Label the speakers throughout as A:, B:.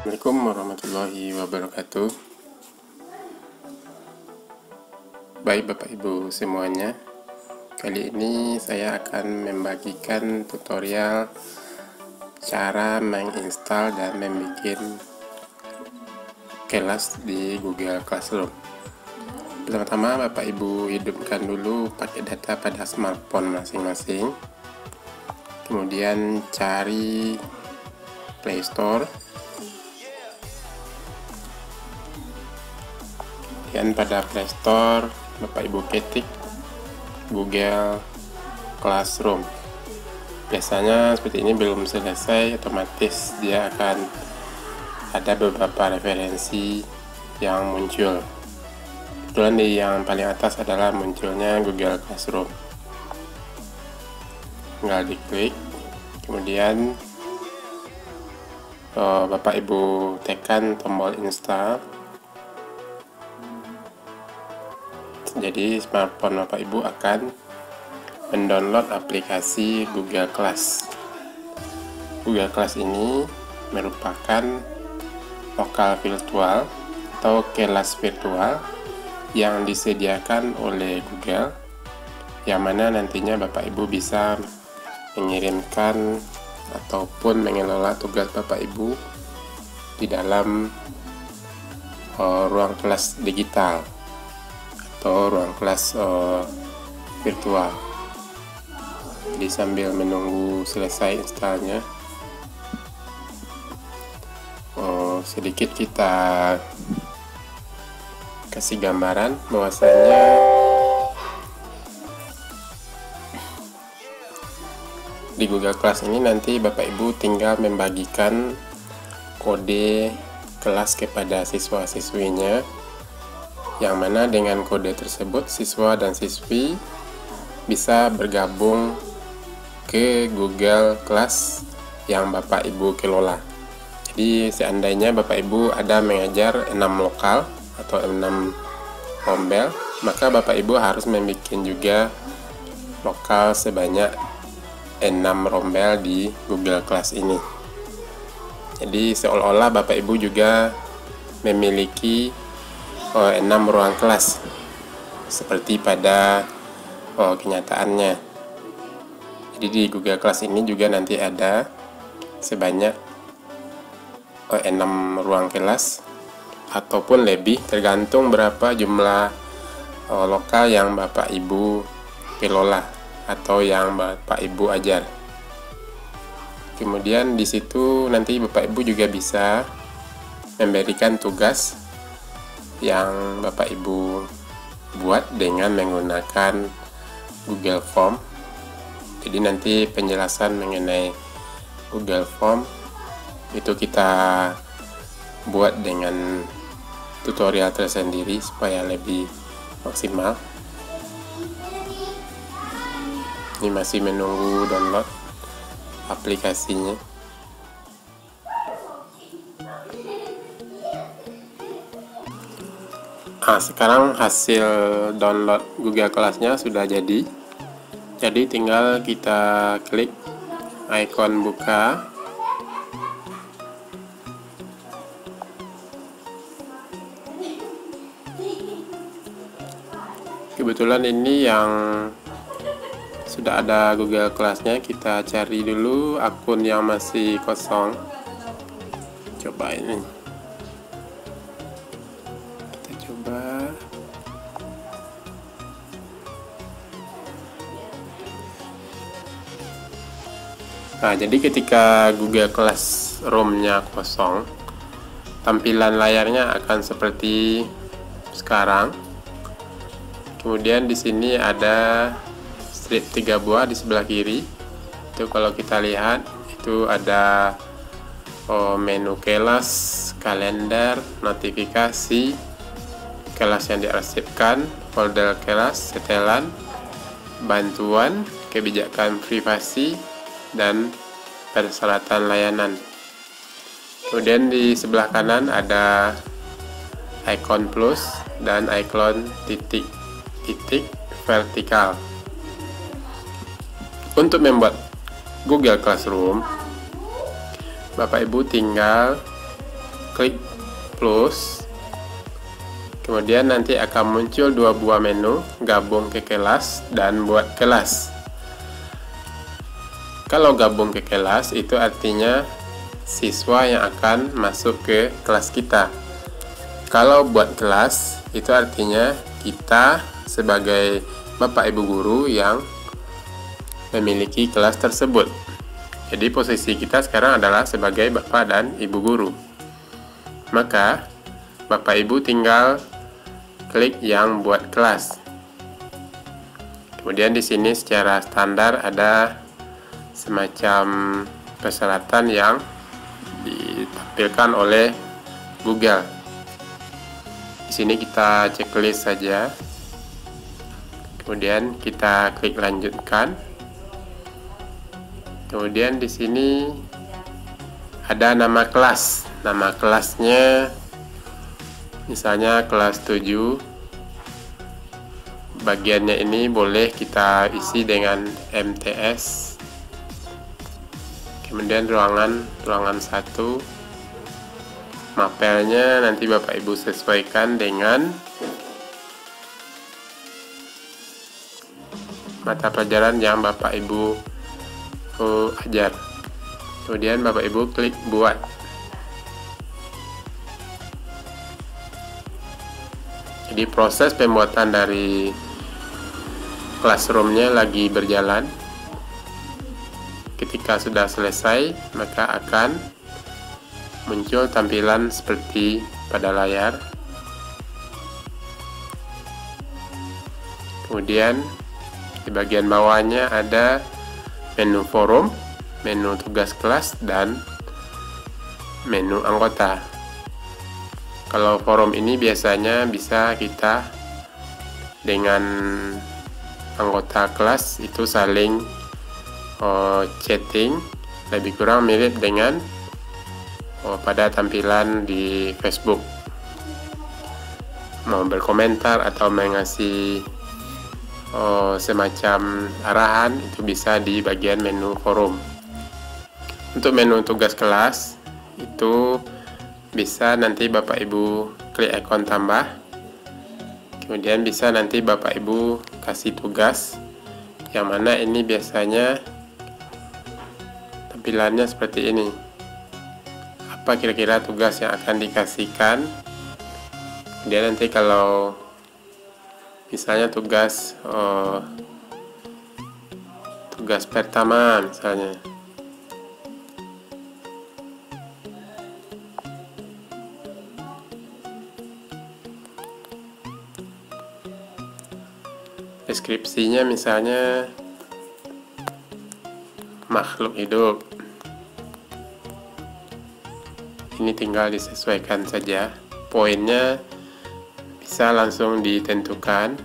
A: Assalamualaikum warahmatullahi wabarakatuh. Baik Bapak Ibu semuanya, kali ini saya akan membagikan tutorial cara menginstal dan membuat kelas di Google Classroom. Pertama-tama Bapak Ibu hidupkan dulu pakai data pada smartphone masing-masing. Kemudian cari Play Store. Dan pada Play Store Bapak Ibu ketik Google Classroom. Biasanya seperti ini belum selesai, otomatis dia akan ada beberapa referensi yang muncul. Kebetulan di yang paling atas adalah munculnya Google Classroom. Tinggal diklik, kemudian Bapak Ibu tekan tombol install. Jadi smartphone Bapak Ibu akan mendownload aplikasi Google Class. Google Class ini merupakan lokal virtual atau kelas virtual yang disediakan oleh Google, yang mana nantinya Bapak Ibu bisa mengirimkan ataupun mengelola tugas Bapak Ibu di dalam ruang kelas digital atau ruang kelas virtual. Jadi sambil menunggu selesai installnya, sedikit kita kasih gambaran bahwasanya di Google Class ini nanti Bapak Ibu tinggal membagikan kode kelas kepada siswa-siswinya, yang mana dengan kode tersebut siswa dan siswi bisa bergabung ke Google Class yang Bapak Ibu kelola. Jadi seandainya Bapak Ibu ada mengajar 6 lokal atau 6 rombel, maka Bapak Ibu harus membuat juga lokal sebanyak 6 rombel di Google Class ini. Jadi seolah-olah Bapak Ibu juga memiliki 6 ruang kelas seperti pada kenyataannya. Jadi di Google Class ini juga nanti ada sebanyak 6 ruang kelas ataupun lebih, tergantung berapa jumlah lokal yang Bapak Ibu kelola atau yang Bapak Ibu ajar. Kemudian di situ nanti Bapak Ibu juga bisa memberikan tugas yang Bapak Ibu buat dengan menggunakan Google Form. Jadi nanti penjelasan mengenai Google Form itu kita buat dengan tutorial tersendiri supaya lebih maksimal. Ini masih menunggu download aplikasinya. Sekarang hasil download Google Class-nya sudah jadi. Jadi tinggal kita klik ikon buka. Kebetulan ini yang sudah ada Google Class-nya, kita cari dulu akun yang masih kosong. Coba ini. Nah, jadi ketika Google Classroom-nya kosong, tampilan layarnya akan seperti sekarang. Kemudian di sini ada strip 3 buah di sebelah kiri. Itu kalau kita lihat, itu ada menu kelas, kalender, notifikasi, kelas yang diarsipkan, folder kelas, setelan, bantuan, kebijakan privasi, dan persyaratan layanan. Kemudian di sebelah kanan ada ikon plus dan ikon titik vertikal. Untuk membuat Google Classroom, Bapak Ibu tinggal klik plus. Kemudian nanti akan muncul dua buah menu, gabung ke kelas dan buat kelas. Kalau gabung ke kelas itu artinya siswa yang akan masuk ke kelas kita. Kalau buat kelas itu artinya kita sebagai Bapak Ibu guru yang memiliki kelas tersebut. Jadi posisi kita sekarang adalah sebagai Bapak dan Ibu guru. Maka Bapak Ibu tinggal klik yang buat kelas. Kemudian di sini secara standar ada semacam persyaratan yang ditampilkan oleh Google. Di sini kita checklist saja. Kemudian kita klik lanjutkan. Kemudian di sini ada nama kelas. Nama kelasnya misalnya kelas 7. Bagiannya ini boleh kita isi dengan MTS. Kemudian ruangan 1. Mapelnya nanti Bapak Ibu sesuaikan dengan mata pelajaran yang Bapak Ibu ajar. Kemudian Bapak Ibu klik buat. Jadi proses pembuatan dari classroomnya lagi berjalan. Ketika sudah selesai, maka akan muncul tampilan seperti pada layar. Kemudian di bagian bawahnya ada menu forum, menu tugas kelas, dan menu anggota. Kalau forum ini biasanya bisa kita dengan anggota kelas itu saling chatting, lebih kurang mirip dengan pada tampilan di Facebook. Mau berkomentar atau mengasih semacam arahan itu bisa di bagian menu forum. Untuk menu tugas kelas itu bisa nanti Bapak Ibu klik ikon tambah. Kemudian bisa nanti Bapak Ibu kasih tugas, yang mana ini biasanya tampilannya seperti ini. Apa kira-kira tugas yang akan dikasihkan? Kemudian nanti kalau misalnya tugas pertama misalnya, deskripsinya misalnya makhluk hidup. Ini tinggal disesuaikan saja. Poinnya bisa langsung ditentukan.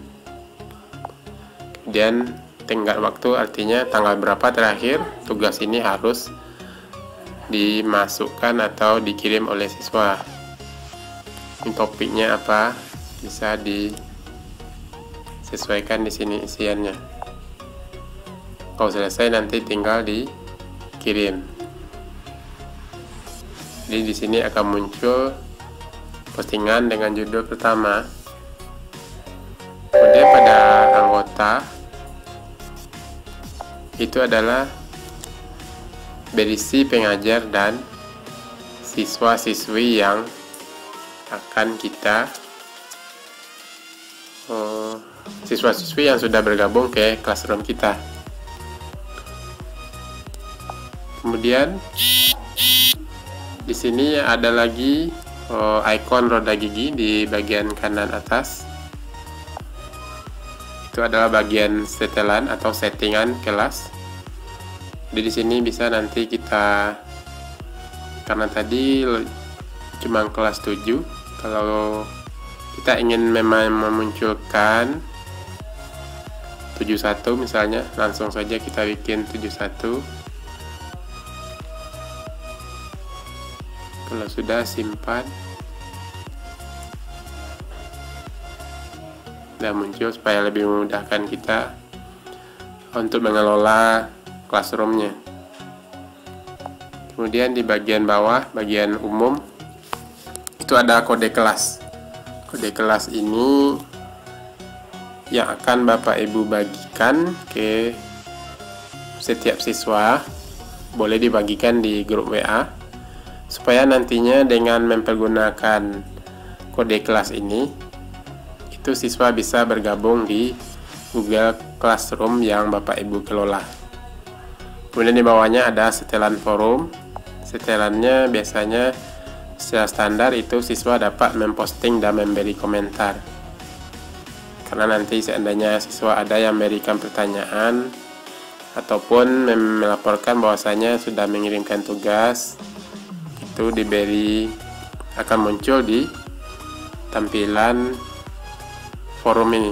A: Kemudian tenggat waktu artinya tanggal berapa terakhir tugas ini harus dimasukkan atau dikirim oleh siswa. Ini topiknya apa, bisa disesuaikan di sini isiannya. Kalau selesai nanti tinggal dikirim. Jadi di sini akan muncul postingan dengan judul pertama. Kemudian pada anggota itu adalah berisi pengajar dan siswa-siswi yang akan kita siswa-siswi yang sudah bergabung ke classroom kita. Kemudian di sini ada lagi ikon roda gigi di bagian kanan atas. Itu adalah bagian setelan atau settingan kelas. Jadi di sini bisa nanti kita, karena tadi cuma kelas 7, kalau kita ingin memang memunculkan 71 misalnya, langsung saja kita bikin 71. Kalau sudah simpan dan muncul supaya lebih memudahkan kita untuk mengelola classroomnya. Kemudian di bagian bawah, bagian umum, itu ada kode kelas. Kode kelas ini yang akan Bapak Ibu bagikan ke setiap siswa, boleh dibagikan di grup WA, supaya nantinya dengan mempergunakan kode kelas ini, itu siswa bisa bergabung di Google Classroom yang Bapak Ibu kelola. Kemudian di bawahnya ada setelan forum. Setelannya biasanya secara standar itu siswa dapat memposting dan memberi komentar. Karena nanti seandainya siswa ada yang memberikan pertanyaan ataupun melaporkan bahwasanya sudah mengirimkan tugas, itu akan muncul di tampilan forum ini,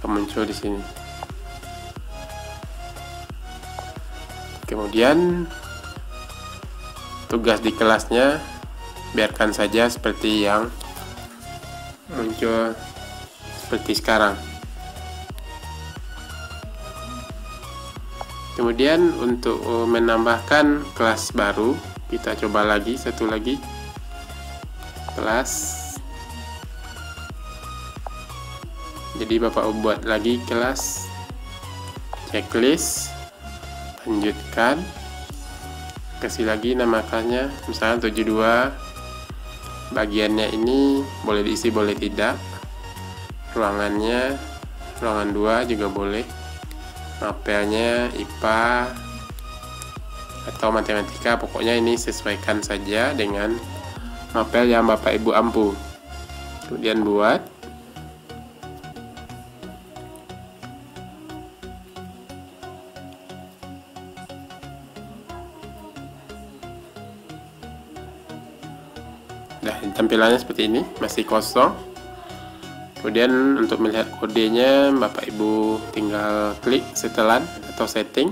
A: akan muncul di sini. Kemudian tugas di kelasnya biarkan saja seperti yang muncul seperti sekarang. Kemudian untuk menambahkan kelas baru, kita coba lagi satu lagi kelas. Jadi Bapak buat lagi kelas checklist, lanjutkan, kasih lagi namakannya misalnya 72. Bagiannya ini boleh diisi boleh tidak, ruangannya ruangan 2 juga boleh, mapelnya IPA atau matematika, pokoknya ini sesuaikan saja dengan mapel yang Bapak Ibu ampu. Kemudian buat. Nah, tampilannya seperti ini, masih kosong. Kemudian untuk melihat kodenya, Bapak Ibu tinggal klik setelan atau setting.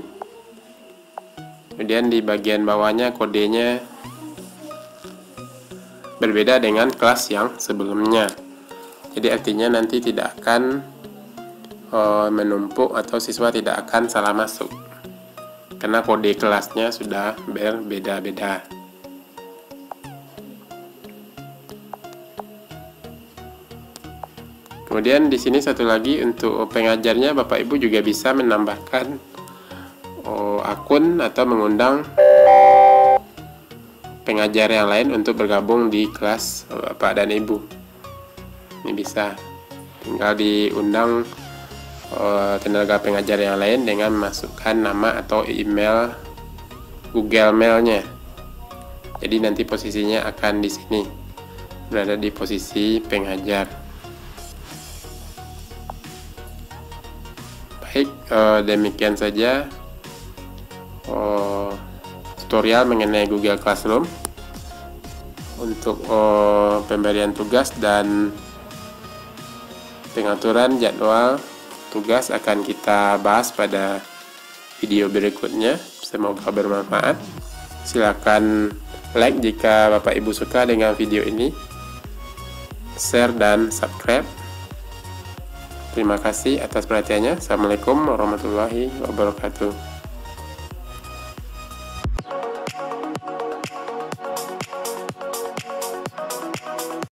A: Kemudian di bagian bawahnya kodenya berbeda dengan kelas yang sebelumnya. Jadi artinya nanti tidak akan menumpuk atau siswa tidak akan salah masuk, karena kode kelasnya sudah berbeda-beda. Kemudian di sini satu lagi untuk pengajarnya, Bapak Ibu juga bisa menambahkan akun atau mengundang pengajar yang lain untuk bergabung di kelas Bapak dan Ibu. Ini bisa, tinggal diundang tenaga pengajar yang lain dengan memasukkan nama atau email Google Mail-nya. Jadi nanti posisinya akan di sini, berada di posisi pengajar. Baik, demikian saja tutorial mengenai Google Classroom. Untuk pemberian tugas dan pengaturan jadwal tugas akan kita bahas pada video berikutnya. Semoga bermanfaat. Silakan like jika Bapak Ibu suka dengan video ini, share dan subscribe. Terima kasih atas perhatiannya. Assalamualaikum warahmatullahi wabarakatuh.